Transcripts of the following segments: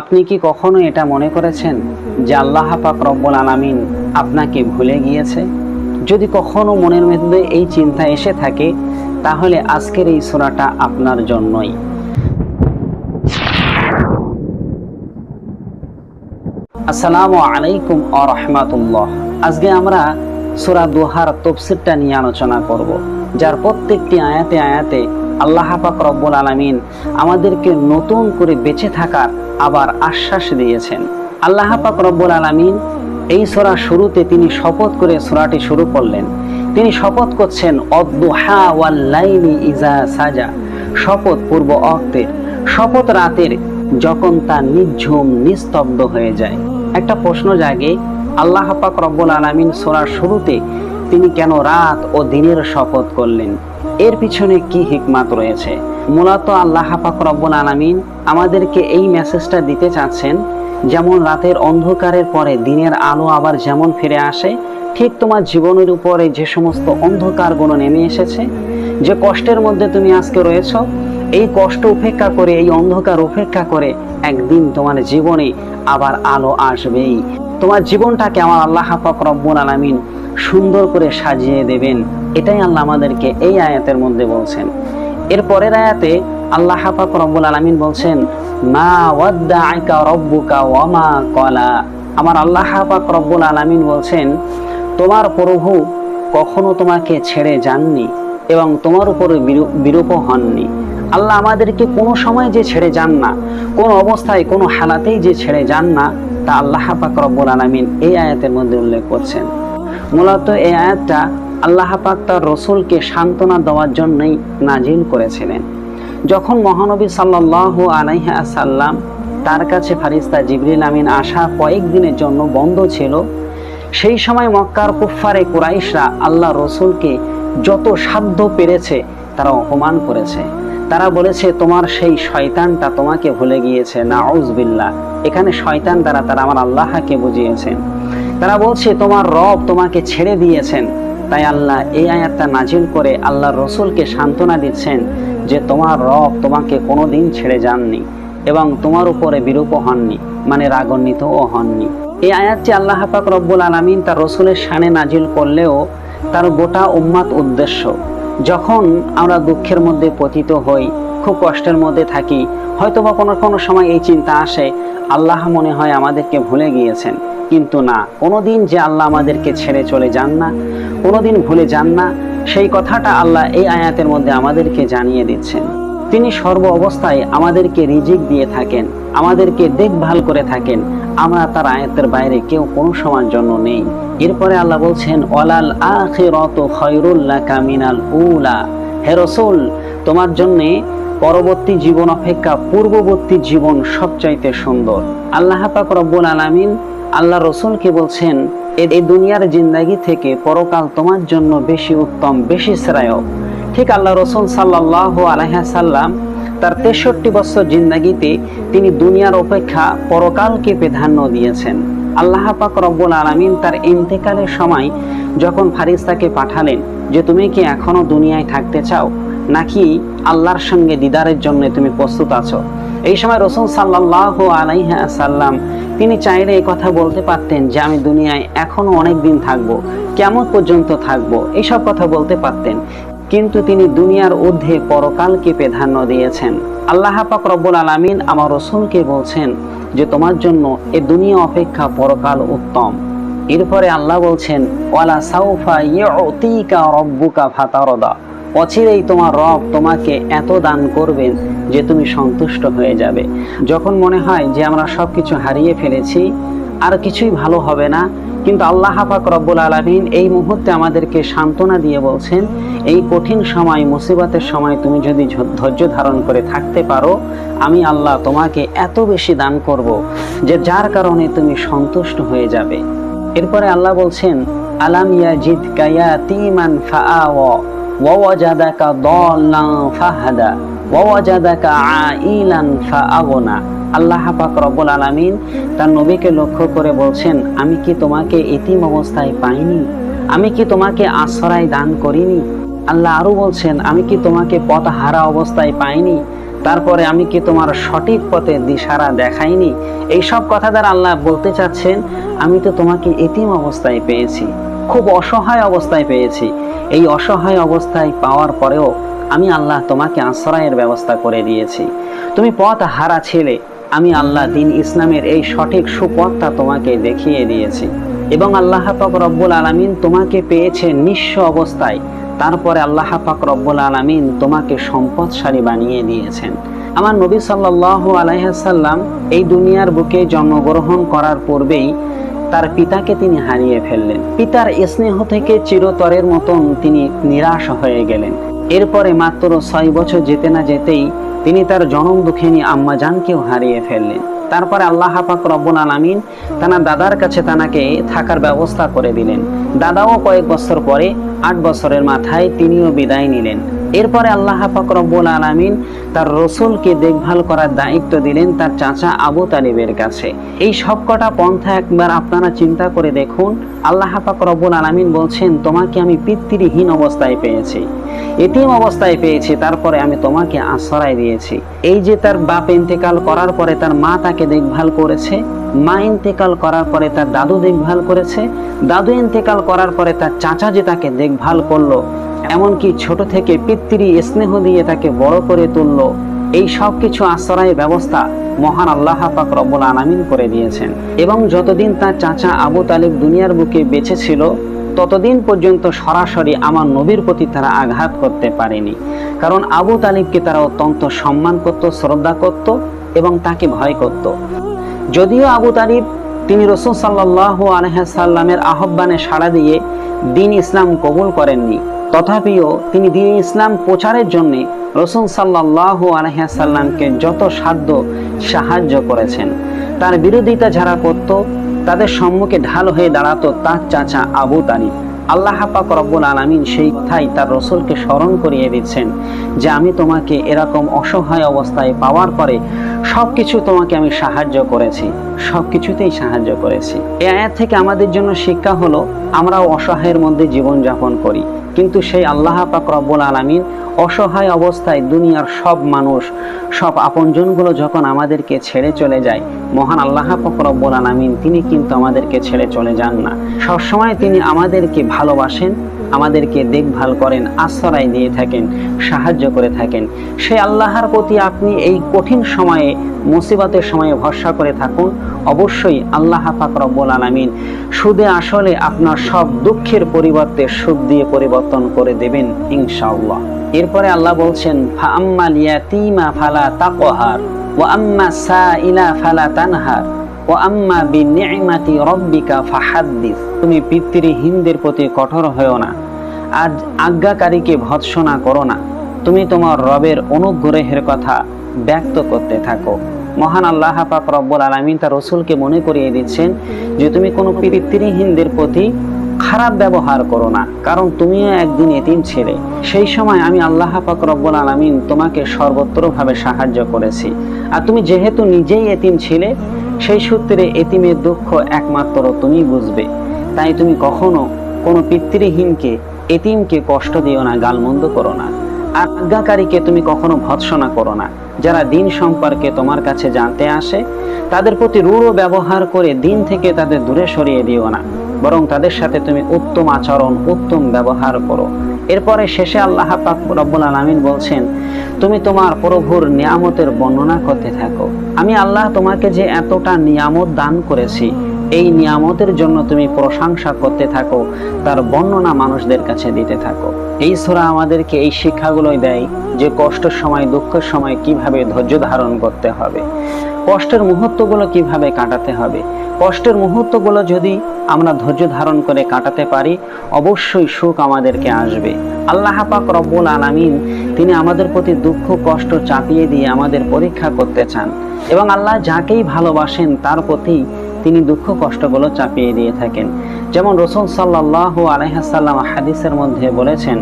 আপনি কি কখনো এটা মনে করেছেন যে আল্লাহ পাক রব্বুল আলামিন আপনাকে ভুলে গিয়েছে? যদি কখনো মনের মধ্যে এই চিন্তা এসে থাকে, তাহলে আজকের এই সূরাটা আপনার জন্যই। আসসালামু আলাইকুম ওয়া রাহমাতুল্লাহ। আজকে আমরা সূরা দোহার তাফসীরটা নিয়ে আলোচনা করব, যার প্রত্যেকটি আয়াতে আয়াতে আল্লাহ পাক রব্বুল আলামিন আমাদেরকে নতুন করে বেঁচে থাকার আবার আশ্বাস দিয়েছেন। আল্লাহ পাক রব্বুল আলামিন এই সূরা শুরুতে তিনি শপথ করে সূরাটি শুরু করলেন। তিনি শপথ করছেন অদ-দুহা ওয়াল লাইলি ইজা সাজা, শপথ পূর্ব অক্তের, শপথ রাতের যখন তা নিঝুম নিস্তব্ধ হয়ে যায়। একটা প্রশ্ন জাগে, আল্লাহ পাক রব্বুল আলামিন সূরার শুরুতে তিনি কেন রাত ও দিনের শপথ করলেন? এর পিছনে কি হিকমত রয়েছে? মূলত আল্লাহ পাক রব্বুল আলামিন আমাদেরকে এই মেসেজটা দিতে চাচ্ছেন, যেমন রাতের অন্ধকারের পরে দিনের আলো আবার যেমন ফিরে আসে, ঠিক তোমার জীবনের উপরে যে সমস্ত অন্ধকারগুলো নেমে এসেছে, যে কষ্টের মধ্যে তুমি আজকে রয়েছো, এই কষ্ট উপেক্ষা করে, এই অন্ধকার উপেক্ষা করে একদিন তোমার জীবনে আবার আলো আসবেই। তোমার জীবনটাকে আমার আল্লাহ পাক রব্বুল আলামিন সুন্দর করে সাজিয়ে দেবেন। এটাই আল্লাহ আমাদেরকে এই আয়াতের মধ্যে বলছেন। এর পরের আয়াতে আল্লাহ পাক রব্বুল আলামিন বলছেন, মা ওয়াদ্দাআকা রব্বুকা ওয়া মা ক্বালা। আমার আল্লাহ পাক রব্বুল আলামিন বলছেন, তোমার প্রভু কখনো তোমাকে ছেড়ে যাননি এবং তোমার উপরে বিরূপ হননি। আল্লাহ আমাদেরকে কোনো সময় যে ছেড়ে যান না, কোন অবস্থায় কোনো হালাতেই যে ছেড়ে যান না, তা আল্লাহ পাক রব্বুল আলামিন এই আয়াতের মধ্যে উল্লেখ করছেন। মূলত এই আয়াতটা আল্লাহ পাক তার রসুলকে সান্ত্বনা দেওয়ার জন্যই নাজিল করেছিলেন। যখন মহানবী সাল্লাল্লাহু আলাইহি ওয়াসাল্লাম তার কাছে ফেরেশতা জিবরিল আমিন আসা কয়েকদিনের জন্য বন্ধ ছিল, সেই সময় মক্কার কুফফারে কুরাইশরা আল্লাহ রসুলকে যত সাধ্য পেরেছে তারা অপমান করেছে। তারা বলেছে, তোমার সেই শয়তানটা তোমাকে ভুলে গিয়েছে। নাউযুবিল্লাহ। এখানে শয়তান দ্বারা তারা আমার আল্লাহকে বুঝিয়েছেন। তারা বলছে, তোমার রব তোমাকে ছেড়ে দিয়েছেন। তাই আল্লাহ এই আয়াতটা নাজিল করে আল্লাহ রসুলকে সান্ত্বনা দিচ্ছেন যে তোমার রব তোমাকে কোনোদিন ছেড়ে যাননি এবং তোমার উপরে বিরূপ হননি, মানে রাগান্বিতও হননি। এই আয়াতটি আল্লাহ পাক রব্বুল আলামিন তার রসুলের শানে নাজিল করলেও তার গোটা উম্মাত উদ্দেশ্য। যখন আমরা দুঃখের মধ্যে পতিত হই, খুব কষ্টের মধ্যে থাকি, হয়তোবা কোনো সময় এই চিন্তা আসে, আল্লাহ মনে হয় আমাদেরকে ভুলে গিয়েছেন। কিন্তু না, কোনোদিন যে আল্লাহ আমাদেরকে ছেড়ে চলে যান না, কোনোদিন ভুলে যান না, সেই কথাটা আল্লাহ এই আয়াতের মধ্যে আমাদেরকে জানিয়ে দিচ্ছেন। তিনি সর্ব অবস্থায় আমাদেরকে রিজিক দিয়ে থাকেন, আমাদেরকে দেখভাল করে থাকেন। আমরা তার আয়াতের বাইরে কেউ কোনো সময়ের জন্য নেই। এরপরে আল্লাহ বলছেন, ওয়ালাল আখিরাতু খায়রুল লাকা মিনাল উলা। হে রাসূল, তোমার জন্য পরবর্তী জীবন অপেক্ষা পূর্ববর্তী জীবন সবচাইতে সুন্দর। আল্লাহ পাক রব্বুল আলামিন আল্লাহ রসুলকে বলছেন, এই দুনিয়ার জিন্দাগি থেকে পরকাল তোমার জন্য বেশি উত্তম, বেশি শ্রেয়। ঠিক আল্লাহ রসুল সাল্লাল্লাহু আলাইহি ওয়াসাল্লাম তার 63 বছর জিন্দাগিতে তিনি দুনিয়ার অপেক্ষা পরকালকে প্রাধান্য দিয়েছেন। আল্লাহ পাক রব্বুল আলামিন তার ইন্তেকালের সময় যখন ফেরেশতাকে পাঠালেন যে তুমি কি এখনো দুনিয়ায় থাকতে চাও, নাকি আল্লাহর সঙ্গে দিদারের জন্য তুমি প্রস্তুত আছো? এই সময় রাসূল সাল্লাল্লাহু আলাইহি ওয়াসাল্লাম তিনি চাইলে এই কথা বলতে পারতেন যে আমি দুনিয়ায় এখনো অনেক দিন থাকবো, কিয়ামত পর্যন্ত থাকবো, এইসব কথা বলতে পারতেন। কিন্তু তিনি দুনিয়ার ঊর্ধ্বে পরকালকে প্রাধান্য দিয়েছেন। আল্লাহ পাক রব্বুল আলামিন আমার রাসূলকে বলছেন যে তোমার জন্য এই দুনিয়া অপেক্ষা পরকাল উত্তম। এরপরে আল্লাহ বলছেন, ওয়ালা সাউফা ইউতিকা রাব্বুকা ফাতারদা। অচিরেই তোমার রব তোমাকে এত দান করবেন যে তুমি সন্তুষ্ট হয়ে যাবে। যখন মনে হয় যে আমরা সবকিছু হারিয়ে ফেলেছি, আর কিছুই ভালো হবে না, কিন্তু আল্লাহ পাক রব্বুল আলামিন এই মুহূর্তে আমাদেরকে সান্ত্বনা দিয়ে বলছেন, এই কঠিন সময়, মুসিবতের সময় তুমি যদি ধৈর্য ধারণ করে থাকতে পারো, আমি আল্লাহ তোমাকে এত বেশি দান করব যে যার কারণে তুমি সন্তুষ্ট হয়ে যাবে। এরপরে আল্লাহ বলছেন, আলাম ইয়াজিদকা ইয়াতীমান ফাআওয়া ওয়াওয়াজাদাকা দাল্লান ফাহাদা ওয়াওয়াজাদাকা আইলান ফাআগনা। আল্লাহ পাক রব্বুল আলামিন তার নবীকে লক্ষ্য করে বলছেন, আমি কি তোমাকে এতিম অবস্থায় পাইনি? আমি কি তোমাকে আশ্রয় দান করিনি? আল্লাহ আরো বলছেন, আমি কি তোমাকে পথহারা অবস্থায় পাইনি? তারপরে আমি কি তোমার সঠিক পথে দিশারা দেখাইনি? এই সব কথা দ্বারা আল্লাহ বলতে চাচ্ছেন, আমি তো তোমাকে এতিম অবস্থায় পেয়েছি, খুব অসহায় অবস্থায় পেয়েছি। এই অসহায় অবস্থায় পাওয়ার পরেও আমি আল্লাহ তোমাকে আশ্রয়ের ব্যবস্থা করে দিয়েছি। তুমি পথ হারা ছিলে, আমি আল্লাহ দ্বীন ইসলামের এই সঠিক সুপথটা তোমাকে দেখিয়ে দিয়েছি। এবং আল্লাহ পাক রব্বুল আলামিন তোমাকে পেয়েছে নিঃস্ব অবস্থায়, তারপরে আল্লাহ পাক রব্বুল আলামিন তোমাকে সম্পদশালী বানিয়ে দিয়েছেন। আমার নবী সাল্লাল্লাহু আলাইহি সাল্লাম এই দুনিয়ার বুকে জন্মগ্রহণ করার পূর্বেই তার পিতাকে তিনি হারিয়ে ফেললেন। পিতার স্নেহ থেকে চিরতরের মতন তিনি নিরাশ হয়ে গেলেন। এরপরে মাত্র 6 বছর যেতে না যেতেই তিনি তার জনম দুঃখিনী আম্মা জানকেও হারিয়ে ফেললেন। তারপরে আল্লাহ পাক রব্বুল আলামিন তার দাদার কাছে তাকে থাকার ব্যবস্থা করে দিলেন। দাদাও কয়েক বছর পরে 8 বছরের মাথায় তিনিও বিদায় নিলেন। এরপরে আল্লাহ পাক রব্বুল আলামিন তার রসুলকে দেখভাল করার দায়িত্ব দিলেন তার চাচা আবু তালিবের কাছে। এই সবকটা পন্থা একবার আপনারা চিন্তা করে দেখুন। আল্লাহ পাক রব্বুল আলামিন বলছেন, তোমাকে আমি পিতৃহীন অবস্থায় পেয়েছি, এতিম অবস্থায় পেয়েছি, তারপরে আমি তোমাকে আশ্রয় দিয়েছি। এই যে তার বাপ ইন্তেকাল করার পরে তার মা তাকে দেখভাল করেছে, মা ইন্তেকাল করার পরে তার দাদু দেখভাল করেছে, দাদু ইন্তেকাল করার পরে তার চাচা যে তাকে দেখভাল করলো, এমনকি ছোট থেকে পিতৃ স্নেহ দিয়ে তাকে বড় করে তুললো। এই সব কিছু আশ্রয়ের ব্যবস্থা মহান আল্লাহ পাক রব্বুল আলামিন করে দিয়েছেন। এবং যতদিন তার চাচা আবু তালিব দুনিয়ার বুকে বেঁচে ছিল, ততদিন পর্যন্ত সরাসরি আমার নবীর প্রতি তারা আঘাত করতে পারেনি। কারণ আবু তালিবকে তারা অত্যন্ত সম্মান করত, শ্রদ্ধা করত এবং তাকে ভয় করত। যদিও আবু তালিব তিনি রাসূল সাল্লাল্লাহু আলাইহি সাল্লামের আহ্বানে সাড়া দিয়ে দ্বীন ইসলাম কবুল করেননি, তথাপিও তিনি দ্বীন ইসলাম প্রচারের জন্য রাসূল সাল্লাল্লাহু আলাইহি সাল্লামকে যত সাধ্য সাহায্য করেছেন। তার বিরোধিতা যারা করত, তাদের সম্মুখে ঢাল হয়ে দাঁড়াতো তার চাচা আবু তালিব। আল্লাহ পাক রব্বুল আলামিন সেই কথাই তার রসুলকে স্মরণ করিয়ে দিচ্ছেন যে আমি তোমাকে এরকম অসহায় অবস্থায় পাওয়ার পরে সবকিছু তোমাকে আমি সাহায্য করেছি, সবকিছুতেই সাহায্য করেছি। এই আয়াত থেকে আমাদের জন্য শিক্ষা হলো, আমরাও অসহায়ের মধ্যে জীবন যাপন করি, কিন্তু সেই আল্লাহ পাক রব্বুল আলামিন অসহায় অবস্থায় দুনিয়ার সব মানুষ, সব আপনজনগুলো যখন আমাদেরকে ছেড়ে চলে যায়, মহান আল্লাহ পাক রব্বুল আলামিন তিনি কিন্তু আমাদেরকে ছেড়ে চলে যান না। সবসময় তিনি আমাদেরকে ভালোবাসেন, আমাদেরকে দেখভাল করেন, আশ্রয় দিয়ে থাকেন, সাহায্য করে থাকেন। সেই আল্লাহর প্রতি আপনি এই কঠিন সময়ে, মুসিবতের সময়ে ভরসা করে থাকুন। অবশ্যই আল্লাহ পাক রব্বুল আলামিন সুদে আসলে আপনার সব দুঃখের পরিবর্তে সুখ দিয়ে পরিবর্তন করে দেবেন ইনশাআল্লাহ। এরপরে আল্লাহ বলছেন, ফাআম্মাল ইয়াতীমা ফালা তাকহার ওয়া আম্মা সাইলা ফালা তানহার ওয়া আম্মা বিনি'মাতি রাব্বিকা ফাহাদ্দিস। তুমি পিতৃহীনদের প্রতি কঠোর হয়ো না, আজ আজ্ঞাকারীকে ভৎসনা করো না, তুমি তোমার রবের অনুগ্রহের কথা ব্যক্ত করতে থাকো। মহান আল্লাহ পাক রব্বুল আলামিন তার রাসূলকে মনে করিয়ে দিচ্ছেন যে তুমি কোনো পিতৃহীনদের প্রতি খারাপ ব্যবহার করো না, কারণ তুমিও একদিন এতিম ছিলে। সেই সময় আমি আল্লাহ পাক রব্বুল আলামিন তোমাকে সর্বত্রভাবে সাহায্য করেছি। আর তুমি যেহেতু নিজেই এতিম ছিলে, সেই সূত্রে এতিমের দুঃখ একমাত্র তুমি বুঝবে। তাই তুমি কখনো কোনো পিতৃহীনকে, এতিমকে কষ্ট দিও না, গালমন্দ করো না। আর আজ্ঞাকারীকে তুমি কখনো ভৎসনা করো না। যারা দিন সম্পর্কে তোমার কাছে জানতে আসে, তাদের প্রতি রূঢ় ব্যবহার করে দিন থেকে তাদের দূরে সরিয়ে দিও না, বরং তাদের সাথে তুমি উত্তম আচরণ, উত্তম ব্যবহার করো। এরপরে শেষে আল্লাহ পাক রব্বুল আলামিন বলছেন, তুমি তোমার প্রভুর নিয়ামতের বর্ণনা করতে থাকো। আমি আল্লাহ তোমাকে যে এতটা নিয়ামত দান করেছি, এই নিয়ামতের জন্য তুমি প্রশংসা করতে থাকো, তার বর্ণনা মানুষদের কাছে দিতে থাকো। এই সূরা আমাদেরকে এই শিক্ষাগুলোই দেয় যে কষ্টের সময়, দুঃখের সময় কিভাবে ধৈর্য ধারণ করতে হবে, কষ্টের মুহূর্তগুলো কিভাবে কাটাতে হবে। কষ্টের মুহূর্তগুলো যদি আমরা ধৈর্য ধারণ করে কাটাতে পারি, অবশ্যই সুখ আমাদেরকে আসবে। আল্লাহ পাক রব্বুল আলামিন তিনি আমাদের প্রতি দুঃখ কষ্ট চাপিয়ে দিয়ে আমাদের পরীক্ষা করতে চান, এবং আল্লাহ যাকেই ভালোবাসেন তার প্রতি তিনি দুঃখ কষ্টগুলো চাপিয়ে দিয়ে থাকেন। যেমন রাসূল সাল্লাল্লাহু আলাইহি সাল্লাম হাদিসের মধ্যে বলেছেন,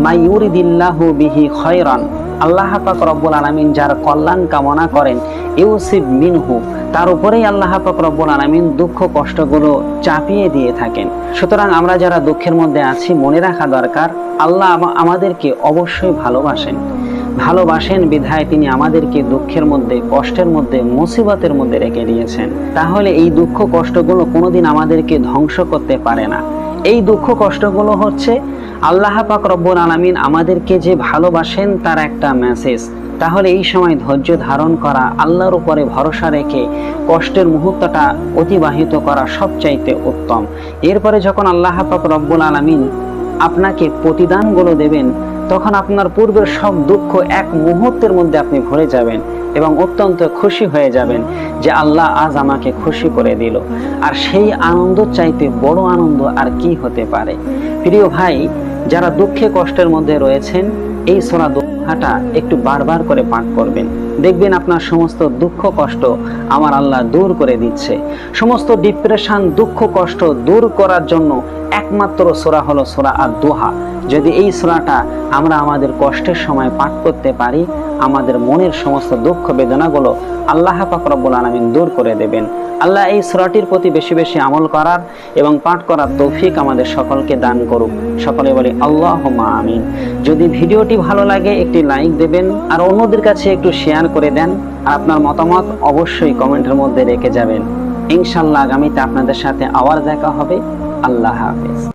মা ইউরিদিল্লাহু বিহি খায়রান, আল্লাহ পাক রব্বুল আলামিন যার কল্যাণ কামনা করেন, ইউসিব মিনহু, তার উপরেই আল্লাহ পাক রব্বুল আলামিন দুঃখ কষ্টগুলো চাপিয়ে দিয়ে থাকেন। সুতরাং আমরা যারা দুঃখের মধ্যে আছি, মনে রাখা দরকার আল্লাহ আমাদেরকে অবশ্যই ভালোবাসেন। ভালোবাসেন বিধায় তিনি আমাদেরকে দুঃখের মধ্যে, কষ্টের মধ্যে, মুসিবতের মধ্যে রেখে দিয়েছেন। তাহলে এই দুঃখ কষ্টগুলো কোনোদিন আমাদেরকে ধ্বংস করতে পারে না। এই দুঃখ কষ্টগুলো হচ্ছে আল্লাহ পাক রব্বুল আলামিন আমাদেরকে যে ভালোবাসেন তার একটা মেসেজ। তাহলে এই সময় ধৈর্য ধারণ করা, আল্লাহর উপরে ভরসা রেখে কষ্টের মুহূর্তটা অতিবাহিত করা সবচাইতে উত্তম। এরপরে যখন আল্লাহ পাক রব্বুল আলামিন আপনাকে প্রতিদানগুলো দেবেন, তখন আপনার পূর্বের সব দুঃখ এক মুহূর্তের মধ্যে আপনি ভুলে যাবেন এবং অত্যন্ত খুশি হয়ে যাবেন যে আল্লাহ আজ আমাকে খুশি করে দিল। আর সেই আনন্দ চাইতে বড় আনন্দ আর কি হতে পারে। প্রিয় ভাই, যারা দুঃখে কষ্টের মধ্যে রয়েছেন, এই সূরা দোহাটা একটু বারবার করে পাঠ করবেন। দেখবেন আপনার সমস্ত দুঃখ কষ্ট আমার আল্লাহ দূর করে দিচ্ছে। সমস্ত ডিপ্রেশন, দুঃখ কষ্ট দূর করার জন্য একমাত্র সূরা হলো সূরা আদ-দুহা। যদি এই সূরাটা আমরা আমাদের কষ্টের সময় পাঠ করতে পারি, আমাদের মনের সমস্ত দুঃখ বেদনাগুলো আল্লাহ পাক রব্বুল আলামিন দূর করে দেবেন। আল্লাহ এই সূরাটির প্রতি বেশি বেশি আমল করার এবং পাঠ করার তৌফিক আমাদের সকলকে দান করুক। সকলে বলি আল্লাহুম্মা আমিন। যদি ভিডিওটি ভালো লাগে একটি লাইক দেবেন আর অন্যদের কাছে একটু শেয়ার করে দেন। আর আপনার মতামত অবশ্যই কমেন্টের মধ্যে রেখে যাবেন। ইনশাআল্লাহ আগামীতে আপনাদের সাথে আবার দেখা হবে। আল্লাহ হাফেজ।